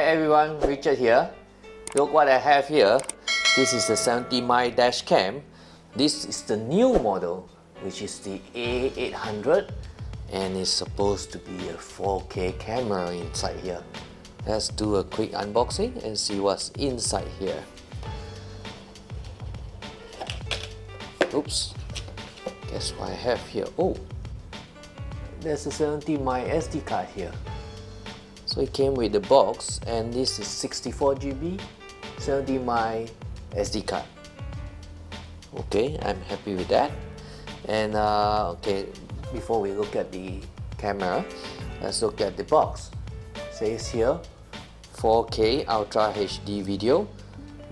everyone, Richard here. Look what I have here. This is the 70mai Dashcam. This is the new model, which is the A800, and it's supposed to be a 4K camera inside here. Let's do a quick unboxing and see what's inside here. Oops, guess what I have here? Oh, there's a 70mai SD card here. So it came with the box, and this is 64GB 70mai SD card. Okay, I'm happy with that. And okay, before we look at the camera, let's look at the box. It says here 4K Ultra HD video,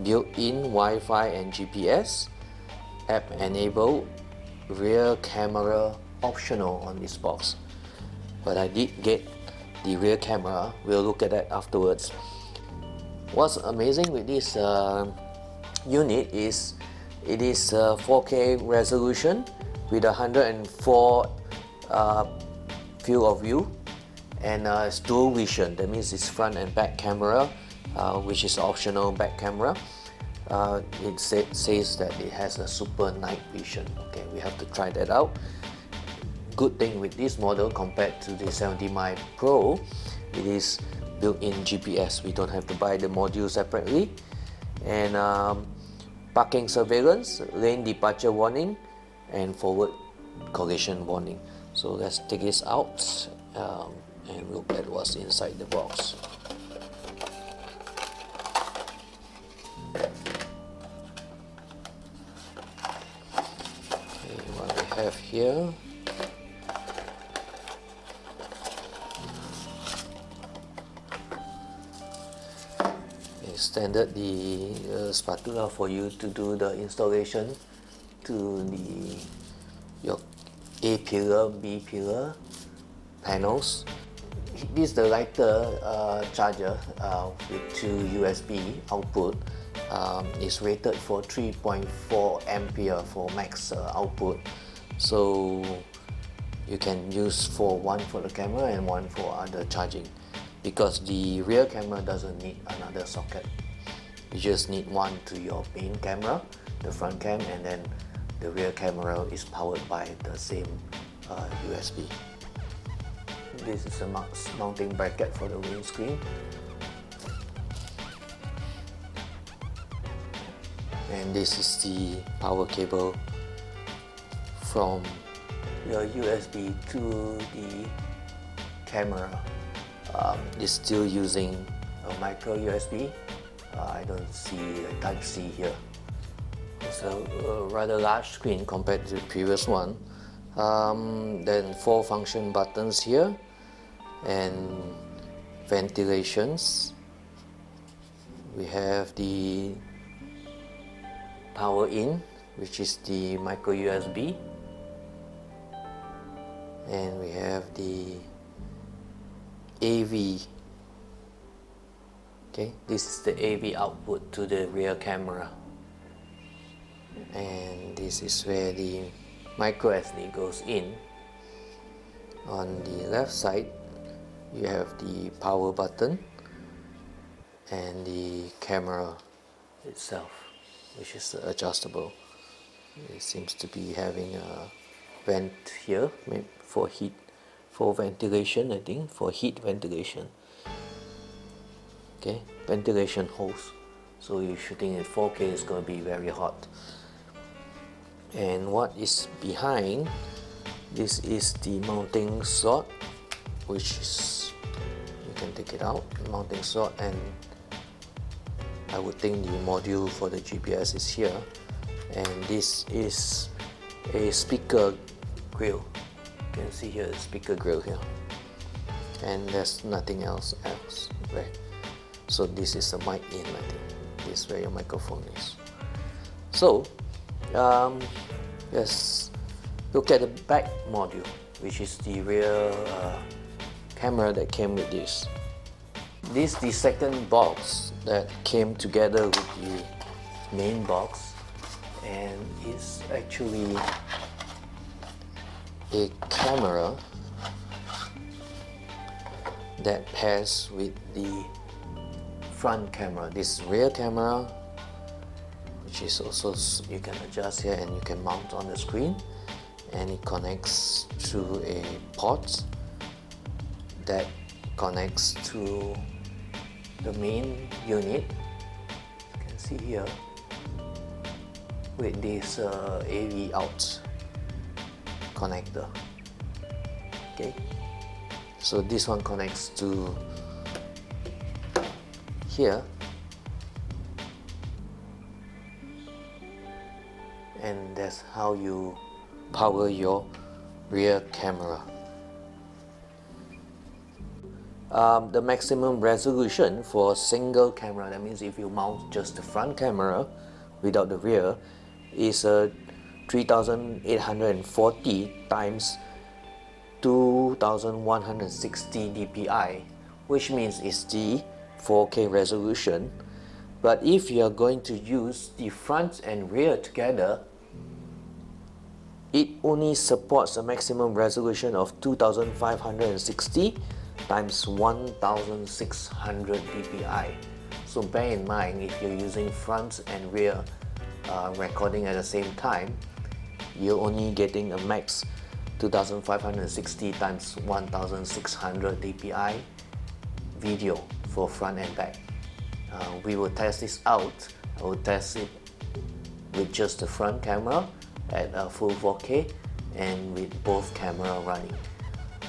built-in Wi-Fi and GPS, app enabled, rear camera optional on this box. But I did get the rear camera. We'll look at that afterwards. What's amazing with this unit is it is 4K resolution with 104 field of view, and it's dual vision. That means it's front and back camera, which is optional back camera. It says that it has a super night vision. Okay, we have to try that out. Good thing with this model compared to the 70mai Pro, it is built-in GPS. We don't have to buy the module separately. And parking surveillance, lane departure warning, and forward collision warning. So let's take this out and look at what's inside the box. Okay, what we have here. Standard the spatula for you to do the installation to your A pillar, B pillar panels. This is the lighter charger with 2 USB output. It's rated for 3.4 ampere for max output, so you can use one for the camera and one for other charging, because the rear camera doesn't need another socket. You just need one to your main camera, the front cam, and then the rear camera is powered by the same USB. This is a mounting bracket for the windscreen. And this is the power cable from your USB to the camera. It's still using a micro USB. I don't see a Type-C here. It's a rather large screen compared to the previous one. Then 4 function buttons here, and ventilations. We have the power in, which is the micro USB, and we have the AV. Okay, this is the AV output to the rear camera, and this is where the micro SD goes in. On the left side, you have the power button and the camera itself, which is adjustable. It seems to be having a vent here for heat, for ventilation, I think, for heat ventilation. Okay, ventilation hose. So you're shooting at 4K, it's going to be very hot. And what is behind this is the mounting slot, which is, you can take it out, mounting slot, and I would think the module for the GPS is here. And this is a speaker grill. You can see here the speaker grill here, and there's nothing else right? So this is a mic in, I think. This is where your microphone is. So let's look at the back module, which is the rear camera that came with this. This is the second box that came together with the main box, and it's actually a camera that pairs with the front camera. This rear camera, which is also, you can adjust here and you can mount on the screen, and it connects to a port that connects to the main unit. You can see here with this AV out connector. Okay, so this one connects to here, and that's how you power your rear camera. The maximum resolution for a single camera, that means if you mount just the front camera without the rear, is 3840 times 2160 dpi, which means it's the 4K resolution. But if you are going to use the front and rear together, it only supports a maximum resolution of 2560 times 1600 dpi. So bear in mind, if you're using front and rear recording at the same time, you're only getting a max 2560 times 1600 dpi video for front and back. We will test this out. I will test it with just the front camera at full 4K and with both camera running.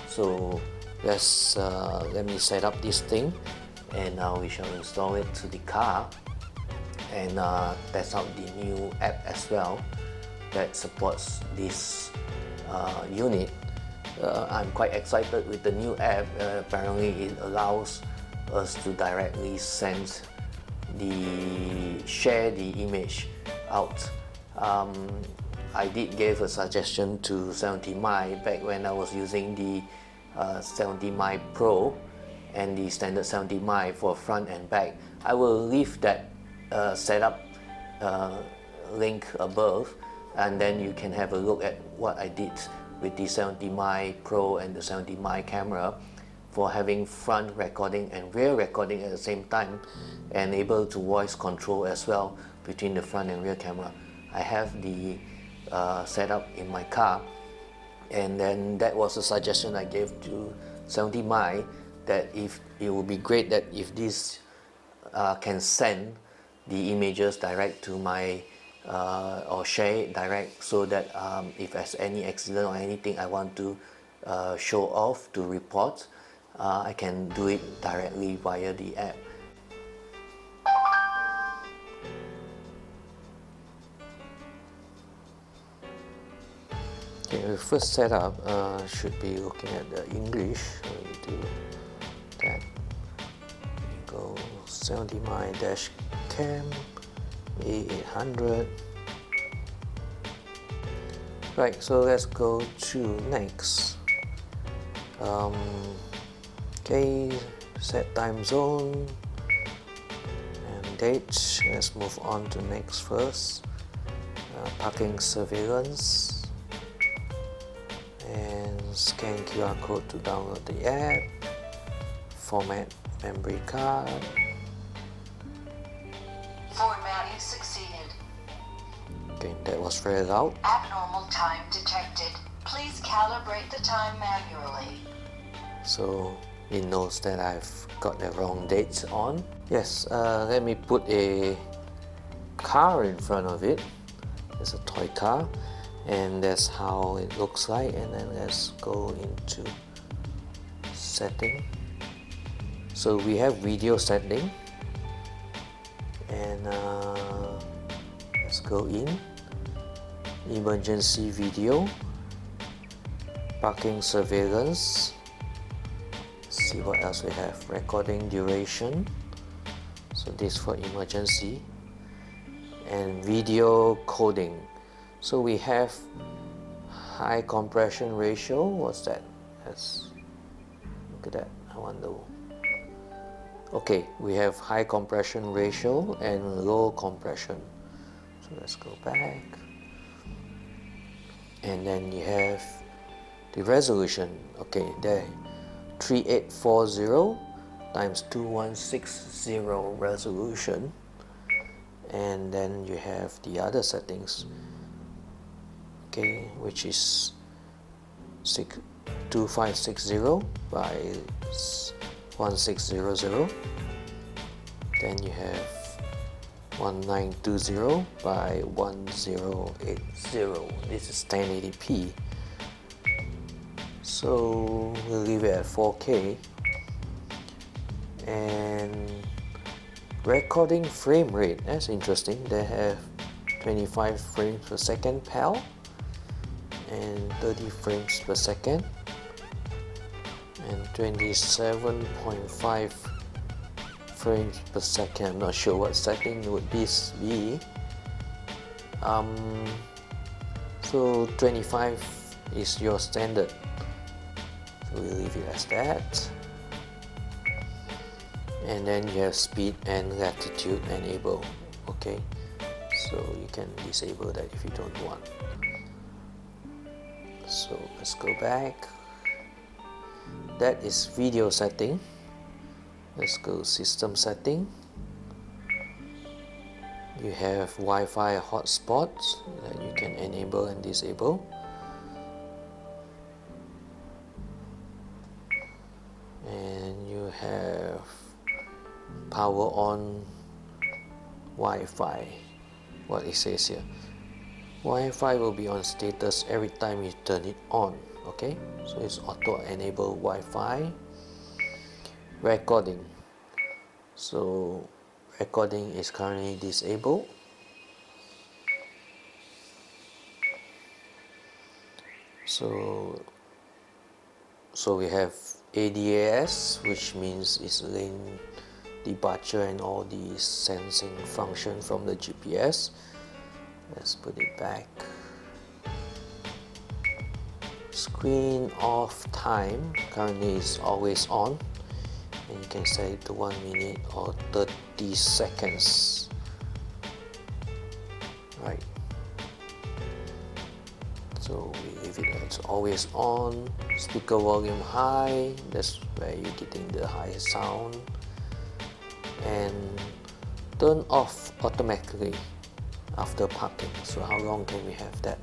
So let me set up this thing, and now we shall install it to the car and test out the new app as well that supports this unit. I'm quite excited with the new app. Apparently it allows us to directly share the image out. I did give a suggestion to 70mai back when I was using the 70mai Pro and the standard 70mai for front and back. I will leave that setup link above, and then you can have a look at what I did with the 70mai Pro and the 70mai camera for having front recording and rear recording at the same time, and able to voice control as well between the front and rear camera. I have the setup in my car, and then that was a suggestion I gave to 70mai, that if it would be great that if this can send the images direct to my or share it direct, so that if there's any accident or anything I want to show off to report, I can do it directly via the app. Okay, the first setup should be looking at the English. So we do that. We go 70mai Dashcam A800. Right, so let's go to next. Okay, set time zone and date. Let's move on to next first. Parking surveillance, and scan QR code to download the app. Format memory card. Formatting succeeded. Okay, that was read out. Abnormal time detected. Please calibrate the time manually. So it knows that I've got the wrong dates on. Yes, let me put a car in front of it. It's a toy car, and that's how it looks like. And then let's go into setting. So we have video setting, and let's go in emergency video, parking surveillance. See what else we have. Recording duration, so this for emergency, and video coding. So we have high compression ratio. What's that? Let's look at that. I wonder. Okay, we have high compression ratio and low compression. So let's go back, and then you have the resolution. Okay, there, 3840 times 2160 resolution, and then you have the other settings, okay, which is 2560 by 1600. Then you have 1920 by 1080. This is 1080p. So we'll leave it at 4K. And recording frame rate, that's interesting. They have 25 frames per second PAL and 30 frames per second and 27.5 frames per second. I'm not sure what setting would this be. So 25 is your standard, so we'll leave it as that. And then you have speed and latitude enable, okay, so you can disable that if you don't want. So let's go back. That is video setting. Let's go system setting. You have Wi-Fi hotspots that you can enable and disable. And you have power on Wi-Fi. What it says here, Wi-Fi will be on status every time you turn it on, okay, so it's auto enable Wi-Fi. Recording, so recording is currently disabled. So we have ADAS, which means it's lane departure and all the sensing function from the GPS. Let's put it back. Screen off time currently is always on, and you can set it to 1 minute or 30 seconds. Right. So we leave it as always on. Speaker volume high, that's where you're getting the high sound. And turn off automatically after parking. So how long can we have that?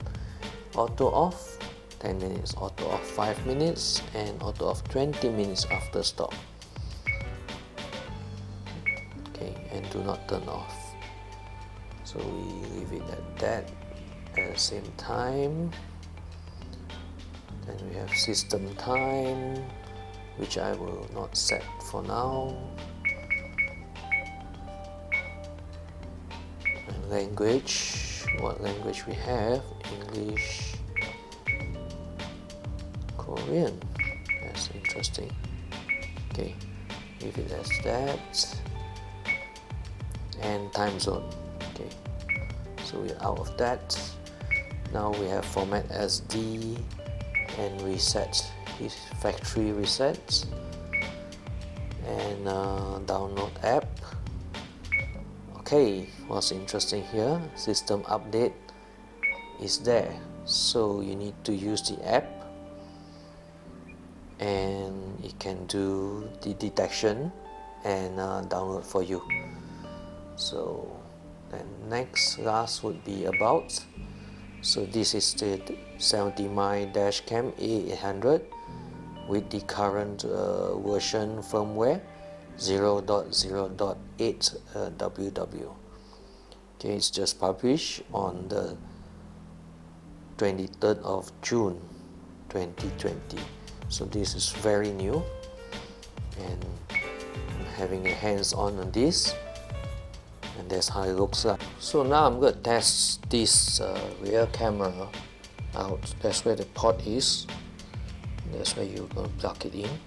Auto off 10 minutes, auto off 5 minutes, and auto off 20 minutes after stop. Okay, and do not turn off. So we leave it at that. At the same time, then we have system time, which I will not set for now. And language, what language we have? English, Korean. That's interesting. Okay, leave it as that. And time zone. Okay, so we're out of that. Now we have format SD and reset, factory reset, and download app. Okay, what's interesting here, system update is there, so you need to use the app and it can do the detection and download for you. So then last would be about. So this is the 70mai Dashcam A800 with the current version firmware 0.0.8 WW. Okay, it's just published on the 23rd of June 2020. So this is very new, and I'm having a hands-on on this, and that's how it looks like. So now I'm going to test this rear camera out. That's where the port is. That's where you're going to plug it in,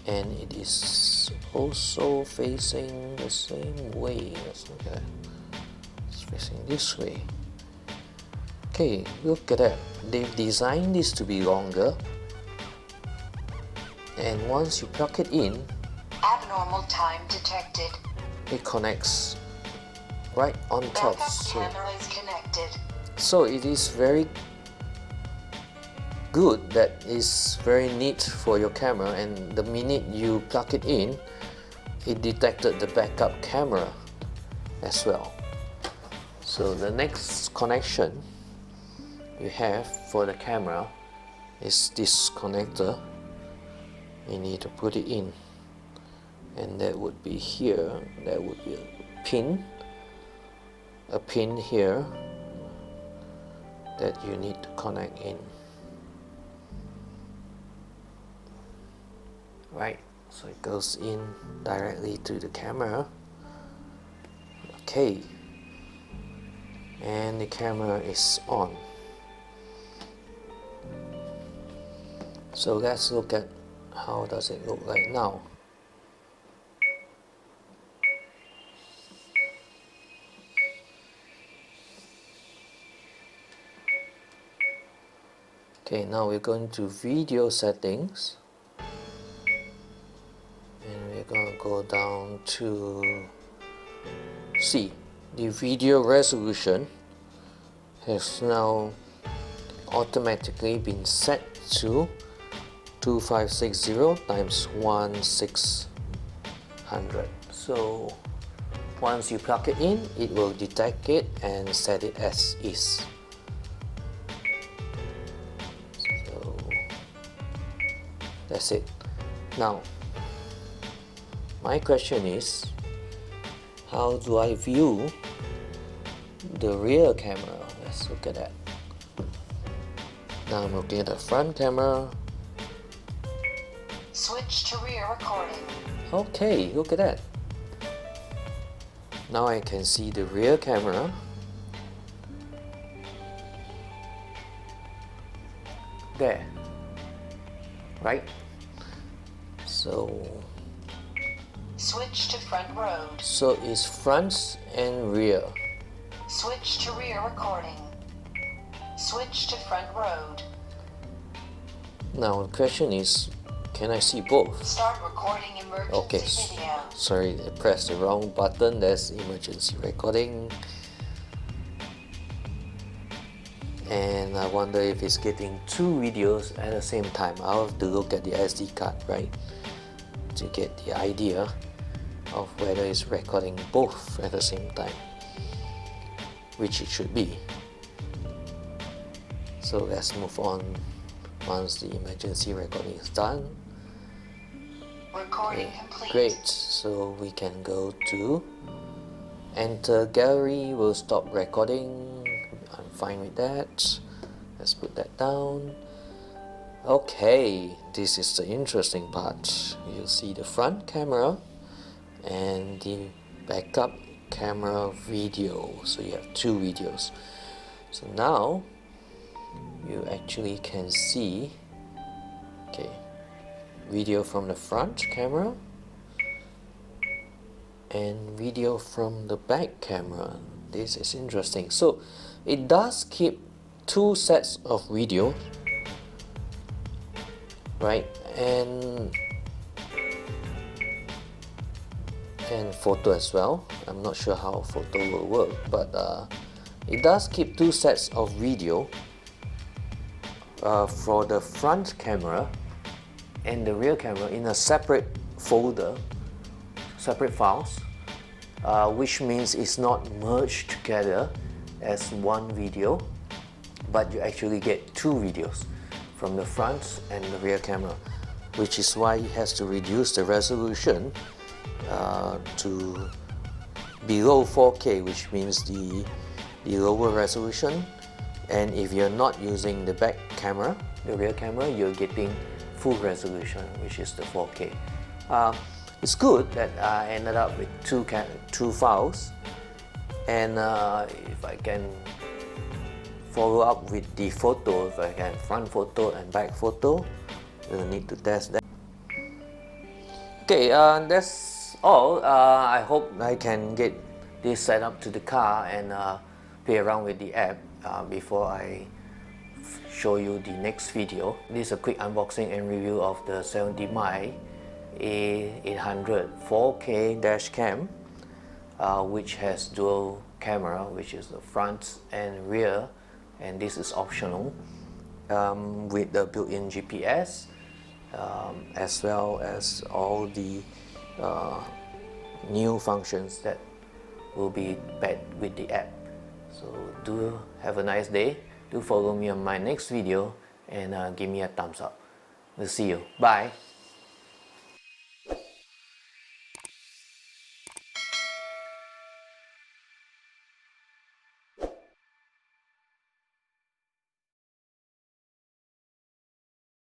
and it is also facing the same way. Let's look at that. It's facing this way. Okay, look at that. They've designed this to be longer, and once you plug it in, Abnormal time detected. it connects right on top. Backup camera is connected. So it is very good that is very neat for your camera, and the minute you plug it in, it detected the backup camera as well. So the next connection you have for the camera is this connector. You need to put it in, and that would be here. That would be a pin here that you need to connect in. Right, so it goes in directly to the camera. Okay, and the camera is on. So let's look at how does it look like now. Okay, now we're going to video settings, and we're going to go down to see the video resolution has now automatically been set to 2560 times 1600. So once you plug it in, it will detect it and set it as is. So that's it. Now my question is, how do I view the rear camera? Let's look at that. Now I'm looking at the front camera. Switch to rear recording. Okay, look at that. Now I can see the rear camera. There. Right? So Switch to front road. So it's front and rear. Switch to rear recording. Switch to front road. Now the question is, can I see both? Start recording emergency Okay, video. sorry, I pressed the wrong button. That's emergency recording. And I wonder if it's getting two videos at the same time. I'll have to look at the SD card, right, to get the idea of whether it's recording both at the same time, which it should be. So let's move on once the emergency recording is done. Recording Okay, complete. great. So we can go to enter gallery. We'll stop recording. I'm fine with that. Let's put that down. Okay, this is the interesting part. You'll see the front camera and the backup camera video. So you have two videos. So now you actually can see, okay, video from the front camera and video from the back camera. This is interesting. So it does keep two sets of video, right, and photo as well. I'm not sure how photo will work, but it does keep two sets of video for the front camera and the rear camera in a separate folder, separate files, which means it's not merged together as one video, but you actually get two videos from the front and the rear camera, which is why it has to reduce the resolution to below 4K, which means the lower resolution. And if you're not using the back camera, the rear camera, you're getting full resolution, which is the 4K. It's good that I ended up with two files, and if I can follow up with the photo, if I can front photo and back photo, we'll need to test that. Okay, that's all. I hope I can get this set up to the car and play around with the app before I show you the next video. This is a quick unboxing and review of the 70mai A800 4K Dashcam, which has dual camera, which is the front and rear, and this is optional. with the built-in GPS, as well as all the new functions that will be packed with the app. So do have a nice day. Do follow me on my next video and give me a thumbs up. We'll see you. Bye.